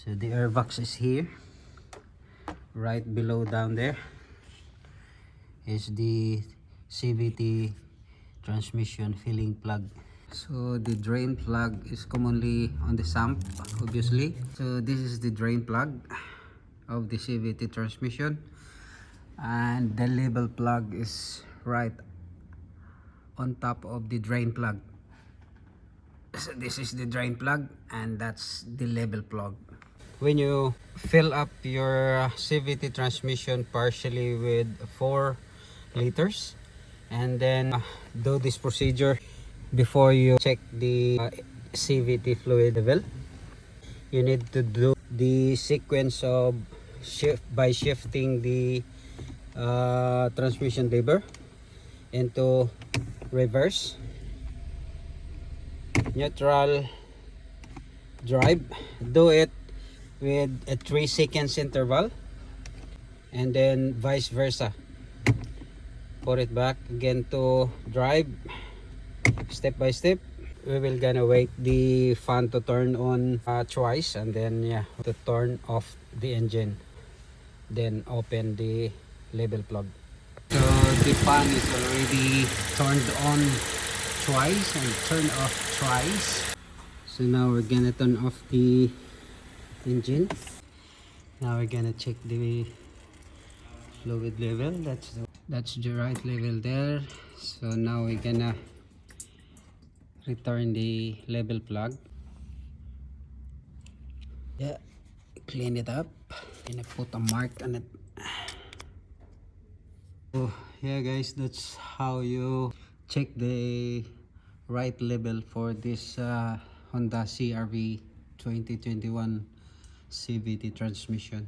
So the airbox is here. Right below down there is the CVT transmission filling plug. So the drain plug is commonly on the sump, obviously. So this is the drain plug of the CVT transmission, and the label plug is right on top of the drain plug. So this is the drain plug and that's the label plug. When you fill up your CVT transmission partially with 4 liters and then do this procedure before you check the CVT fluid level, you need to do the sequence of by shifting the transmission lever into reverse, neutral, drive. Do it with a 3 seconds interval, and then vice versa. Put it back again to drive, step by step. We will gonna wait the fan to turn on twice, and then to turn off the engine, then open the label plug. So the fan is already turned on twice and turned off twice. So now we're gonna turn off the engine. Now we're gonna check the fluid level. That's the right level there. So now we're gonna return the label plug. Clean it up. Gonna put a mark on it. So guys, that's how you check the right level for this Honda CRV 2021 CVT transmission.